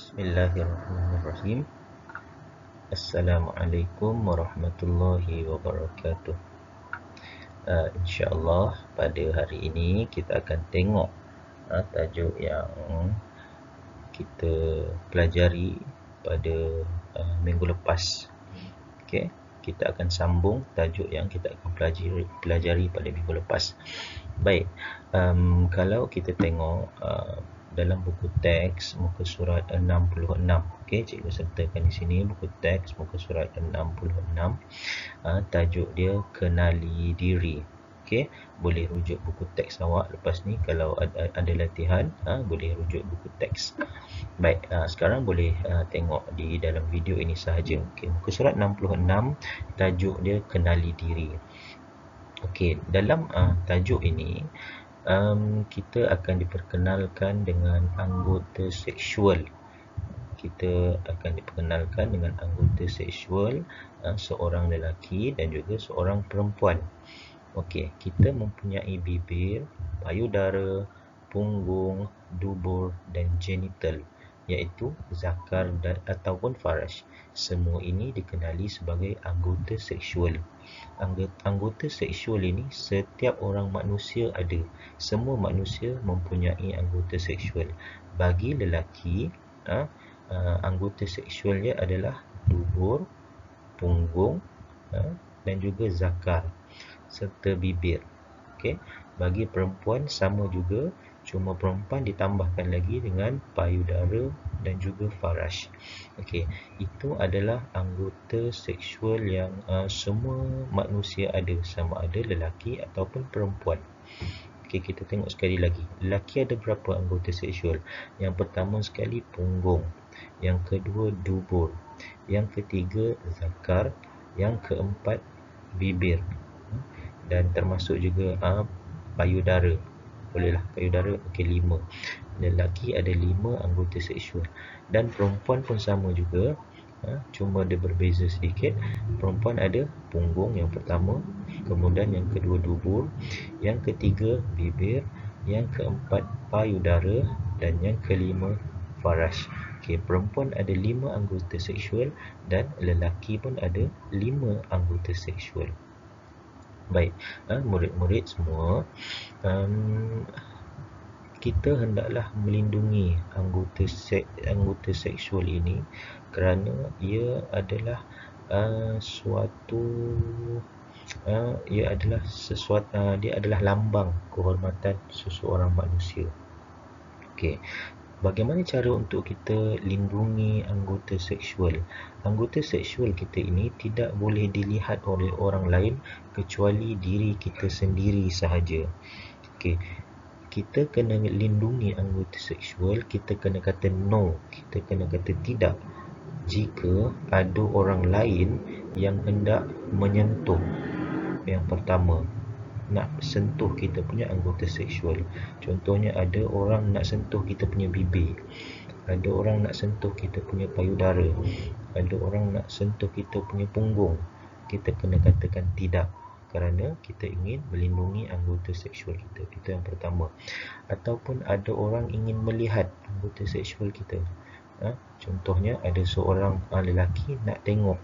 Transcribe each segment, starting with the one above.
Bismillahirrahmanirrahim. Assalamualaikum warahmatullahi wabarakatuh. InsyaAllah pada hari ini kita akan tengok tajuk yang kita pelajari pada minggu lepas. Okay, kita akan sambung tajuk yang kita akan pelajari pada minggu lepas. Baik, kalau kita tengok dalam buku teks muka surat 66. Okey, cikgu sertakan di sini buku teks muka surat 66. Tajuk dia kenali diri. Okey, boleh rujuk buku teks awak lepas ni kalau ada latihan, boleh rujuk buku teks. Baik, sekarang boleh tengok di dalam video ini sahaja. Okey, muka surat 66, tajuk dia kenali diri. Okey, dalam tajuk ini kita akan diperkenalkan dengan anggota seksual. Kita akan diperkenalkan dengan anggota seksual seorang lelaki dan juga seorang perempuan. Okey, kita mempunyai bibir, payudara, punggung, dubur dan genital, iaitu zakar ataupun faraj. Semua ini dikenali sebagai anggota seksual. Anggota seksual ini setiap orang manusia ada. Semua manusia mempunyai anggota seksual. Bagi lelaki, anggota seksualnya adalah dubur, punggung dan juga zakar serta bibir. Okey, bagi perempuan sama juga, cuma perempuan ditambahkan lagi dengan payudara dan juga faraj. Okey, itu adalah anggota seksual yang semua manusia ada, sama ada lelaki ataupun perempuan. Okey, kita tengok sekali lagi. Lelaki ada berapa anggota seksual? Yang pertama sekali punggung, yang kedua dubur, yang ketiga zakar, yang keempat bibir, dan termasuk juga payudara. Bolehlah payudara. Okey, 5. Lelaki ada 5 anggota seksual dan perempuan pun sama juga, cuma dia berbeza sedikit. Perempuan ada punggung yang pertama, kemudian yang kedua dubur, yang ketiga bibir, yang keempat payudara dan yang kelima faraj. Okey, perempuan ada 5 anggota seksual dan lelaki pun ada 5 anggota seksual. Baik, murid-murid semua, kita hendaklah melindungi anggota seksual ini kerana ia adalah dia adalah lambang kehormatan seseorang manusia. Okey, bagaimana cara untuk kita lindungi anggota seksual? Anggota seksual kita ini tidak boleh dilihat oleh orang lain kecuali diri kita sendiri sahaja. Okey, kita kena lindungi anggota seksual, kita kena kata no, kita kena kata tidak jika ada orang lain yang hendak menyentuh. Yang pertama, nak sentuh kita punya anggota seksual. Contohnya ada orang nak sentuh kita punya bibir, ada orang nak sentuh kita punya payudara, ada orang nak sentuh kita punya punggung. Kita kena katakan tidak kerana kita ingin melindungi anggota seksual kita. Itu yang pertama. Ataupun ada orang ingin melihat anggota seksual kita. Contohnya ada seorang lelaki nak tengok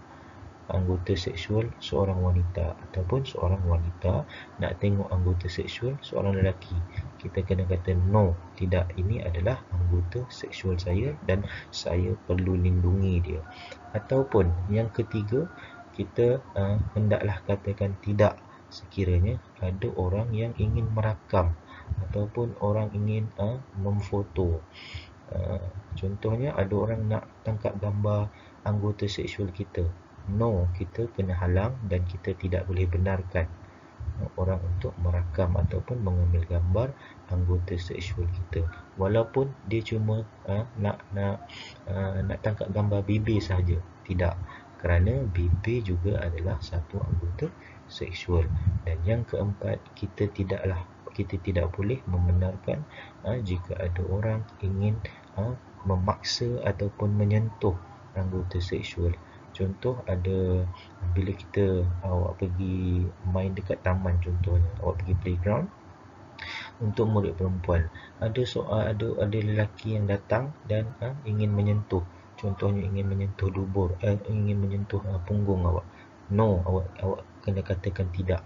anggota seksual seorang wanita, ataupun seorang wanita nak tengok anggota seksual seorang lelaki. Kita kena kata no, tidak, ini adalah anggota seksual saya dan saya perlu lindungi dia. Ataupun yang ketiga, kita hendaklah katakan tidak sekiranya ada orang yang ingin merakam ataupun orang ingin memfoto. Contohnya ada orang nak tangkap gambar anggota seksual kita. No, kita kena halang dan kita tidak boleh benarkan orang untuk merakam ataupun mengambil gambar anggota seksual kita, walaupun dia cuma nak tangkap gambar bibir sahaja. Tidak, kerana bibir juga adalah satu anggota seksual. Dan yang keempat, kita tidak boleh membenarkan jika ada orang ingin memaksa ataupun menyentuh anggota seksual. Contoh, ada bila awak pergi main dekat taman, contohnya awak pergi playground, Untuk murid perempuan, ada soal, ada lelaki yang datang dan ingin menyentuh, contohnya ingin menyentuh dubur, ingin menyentuh punggung awak. No, awak kena katakan tidak.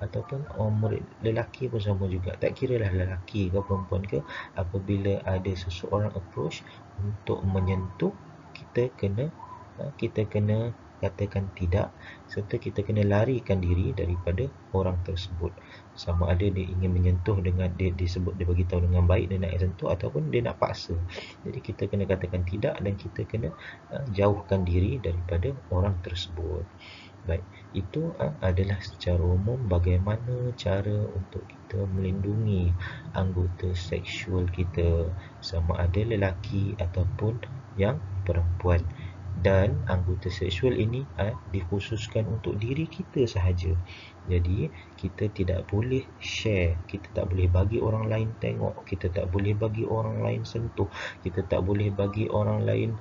Ataupun murid lelaki pun sama juga, tak kira lah lelaki ke perempuan ke, apabila ada seseorang approach untuk menyentuh, kita kena katakan tidak, serta kita kena larikan diri daripada orang tersebut. Sama ada dia ingin menyentuh dengan dia sebut, dia bagi tahu dengan baik dia nak sentuh, ataupun dia nak paksa. Jadi kita kena katakan tidak dan kita kena jauhkan diri daripada orang tersebut. Baik, itu adalah secara umum bagaimana cara untuk kita melindungi anggota seksual kita, sama ada lelaki ataupun yang perempuan. Dan anggota seksual ini dikhususkan untuk diri kita sahaja. Jadi kita tidak boleh share, kita tak boleh bagi orang lain tengok, kita tak boleh bagi orang lain sentuh, kita tak boleh bagi orang lain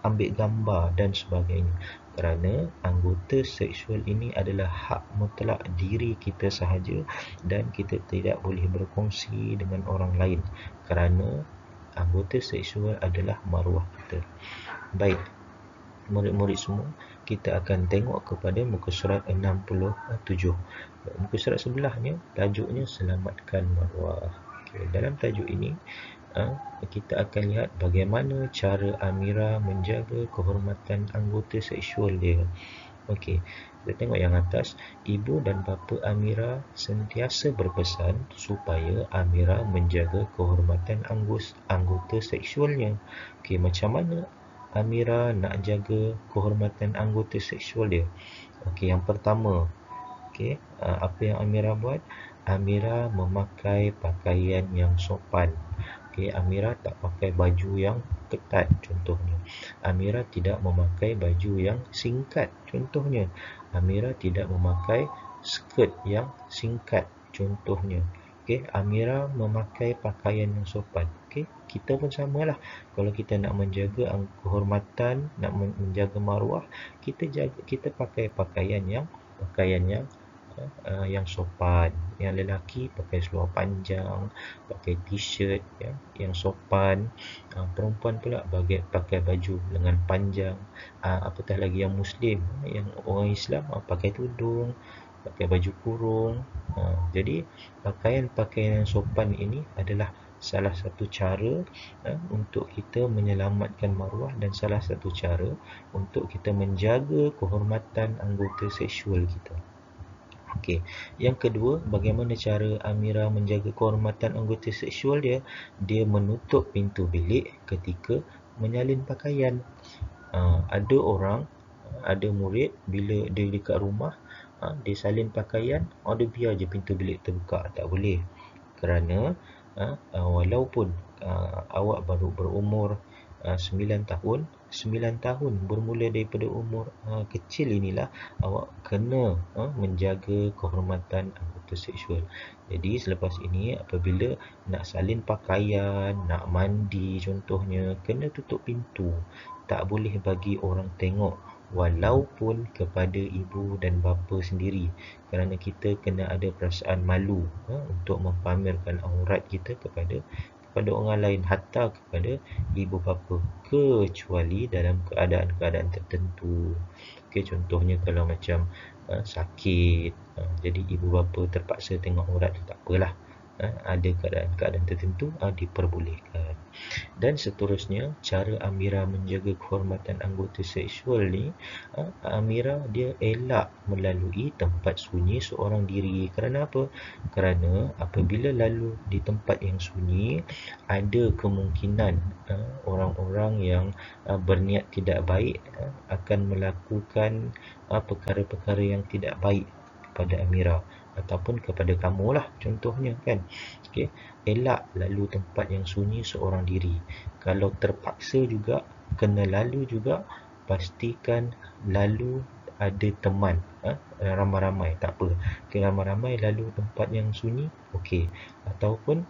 ambil gambar dan sebagainya. Kerana anggota seksual ini adalah hak mutlak diri kita sahaja, dan kita tidak boleh berkongsi dengan orang lain, kerana anggota seksual adalah maruah kita. Baik, murid-murid semua, kita akan tengok kepada muka surat 67. Muka surat sebelahnya, tajuknya Selamatkan Maruah. Okay, dalam tajuk ini kita akan lihat bagaimana cara Amira menjaga kehormatan anggota seksual dia. Okey, kita tengok yang atas. Ibu dan bapa Amira sentiasa berpesan supaya Amira menjaga kehormatan anggota seksualnya. Okey, macam mana Amira nak jaga kehormatan anggota seksual dia? Okey, yang pertama, apa yang Amira buat? Amira memakai pakaian yang sopan. Amira tak pakai baju yang ketat, contohnya. Amira tidak memakai baju yang singkat, contohnya. Amira tidak memakai skirt yang singkat, contohnya. Amira memakai pakaian yang sopan. Kita pun samalah. Kalau kita nak menjaga kehormatan, nak menjaga maruah, kita pakai pakaian yang sopan. Yang lelaki pakai seluar panjang, pakai t-shirt yang sopan. Perempuan pula pakai baju lengan panjang. Apatah lagi yang Muslim, yang orang Islam pakai tudung, pakai baju kurung. Jadi pakaian yang sopan ini adalah salah satu cara untuk kita menyelamatkan maruah, dan salah satu cara untuk kita menjaga kehormatan anggota seksual kita. Okey, yang kedua, bagaimana cara Amira menjaga kehormatan anggota seksual dia? Dia menutup pintu bilik ketika menyalin pakaian. Ada orang, ada murid, bila dia dekat rumah, dia salin pakaian, dia biar je pintu bilik terbuka. Tak boleh. Kerana walaupun awak baru berumur 9 tahun, 9 tahun bermula daripada umur kecil inilah awak kena menjaga kehormatan anggota seksual. Jadi selepas ini, apabila nak salin pakaian, nak mandi contohnya, kena tutup pintu. Tak boleh bagi orang tengok, walaupun kepada ibu dan bapa sendiri, kerana kita kena ada perasaan malu untuk mempamerkan aurat kita kepada orang lain, hatta kepada ibu bapa, kecuali dalam keadaan-keadaan tertentu. Contohnya kalau macam sakit, jadi ibu bapa terpaksa tengok aurat, tak apalah. Ada keadaan-keadaan tertentu diperbolehkan. Dan seterusnya, cara Amira menjaga kehormatan anggota seksual ni, Amira dia elak melalui tempat sunyi seorang diri. Kerana apa? Kerana apabila lalu di tempat yang sunyi, ada kemungkinan orang-orang yang berniat tidak baik akan melakukan perkara-perkara yang tidak baik kepada Amira ataupun kepada kamu lah, contohnya kan. Elak lalu tempat yang sunyi seorang diri. Kalau terpaksa juga, kena lalu juga, pastikan lalu ada teman, ramai-ramai, tak apa. Ramai-ramai lalu tempat yang sunyi, okey. Ataupun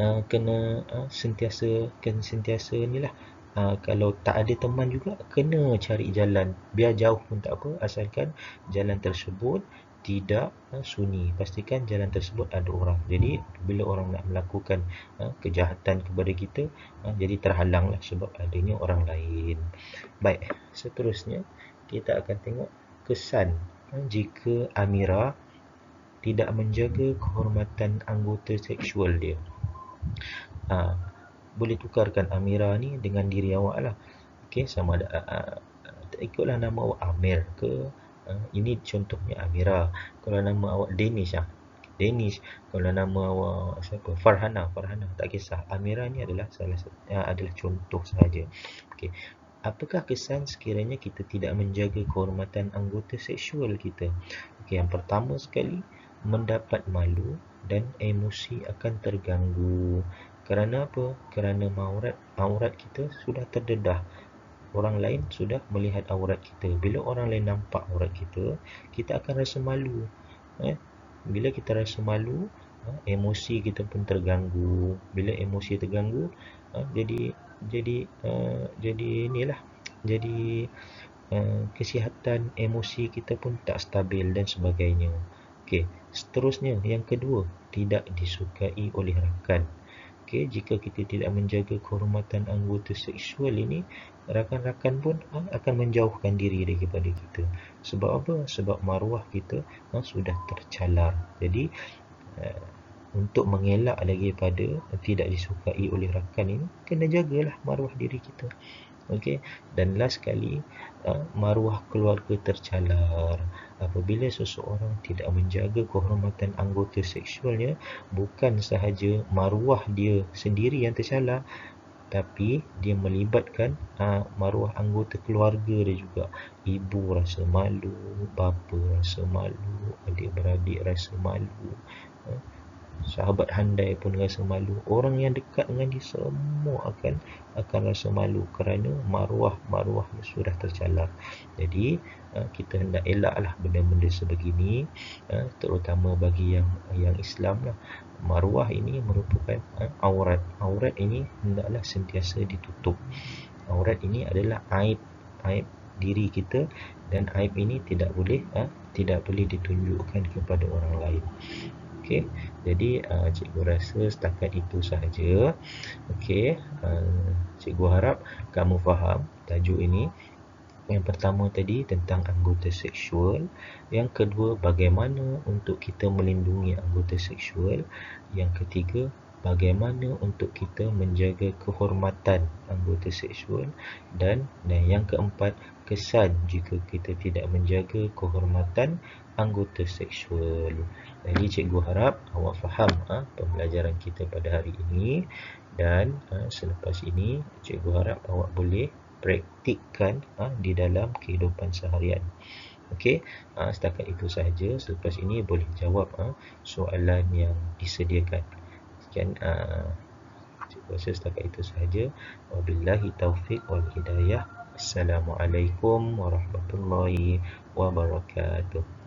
kena sentiasa ni lah. Kalau tak ada teman juga, kena cari jalan, biar jauh pun tak apa, asalkan jalan tersebut tidak sunyi. Pastikan jalan tersebut ada orang. Jadi bila orang nak melakukan kejahatan kepada kita, jadi terhalanglah sebab adanya orang lain. Baik, seterusnya kita akan tengok kesan jika Amira tidak menjaga kehormatan anggota seksual dia. Boleh tukarkan Amira ni dengan diri awak lah. Okey, sama ada ikutlah nama awak Amir ke, ini contohnya Amira. Kalau nama awak Danish Danish. Kalau nama awak siapa, Farhana tak kisah. Amira ni adalah adalah contoh sahaja. Okey, apakah kesan sekiranya kita tidak menjaga kehormatan anggota seksual kita? Okey, yang pertama sekali, mendapat malu dan emosi akan terganggu. Kerana apa? Kerana aurat kita sudah terdedah. Orang lain sudah melihat aurat kita. Bila orang lain nampak aurat kita, kita akan rasa malu. Bila kita rasa malu, emosi kita pun terganggu. Bila emosi terganggu, jadi inilah, jadi kesihatan emosi kita pun tak stabil dan sebagainya. Okey, seterusnya yang kedua, tidak disukai oleh rakan. Okey, jika kita tidak menjaga kehormatan anggota seksual ini, rakan-rakan pun akan menjauhkan diri daripada kita. Sebab apa? Sebab maruah kita sudah tercalar. Jadi untuk mengelak lagi pada tidak disukai oleh rakan ini, kena jagalah maruah diri kita. Okey, dan last sekali, maruah keluarga tercalar. Apabila seseorang tidak menjaga kehormatan anggota seksualnya, bukan sahaja maruah dia sendiri yang tercalar, tapi dia melibatkan maruah anggota keluarga dia juga. Ibu rasa malu, bapa rasa malu, adik-beradik rasa malu, sahabat handai pun rasa malu. Orang yang dekat dengan dia semua akan rasa malu kerana maruah sudah tercalar. Jadi kita hendak elaklah benda-benda sebegini, terutama bagi yang Islam lah. Maruah ini merupakan aurat ini hendaklah sentiasa ditutup. Aurat ini adalah aib diri kita, dan aib ini tidak boleh ditunjukkan kepada orang lain. Okey, jadi cikgu rasa setakat itu sahaja. Okey, cikgu harap kamu faham tajuk ini. Yang pertama tadi tentang anggota seksual, yang kedua bagaimana untuk kita melindungi anggota seksual, yang ketiga bagaimana untuk kita menjaga kehormatan anggota seksual, dan yang keempat, kesan jika kita tidak menjaga kehormatan anggota seksual. Jadi cikgu harap awak faham pembelajaran kita pada hari ini, dan selepas ini cikgu harap awak boleh praktikkan di dalam kehidupan seharian. Okey, setakat itu sahaja. Selepas ini boleh jawab soalan yang disediakan. Sekian, cikgu rasa setakat itu sahaja. Wabillahi taufiq wal hidayah. Assalamualaikum warahmatullahi wabarakatuh.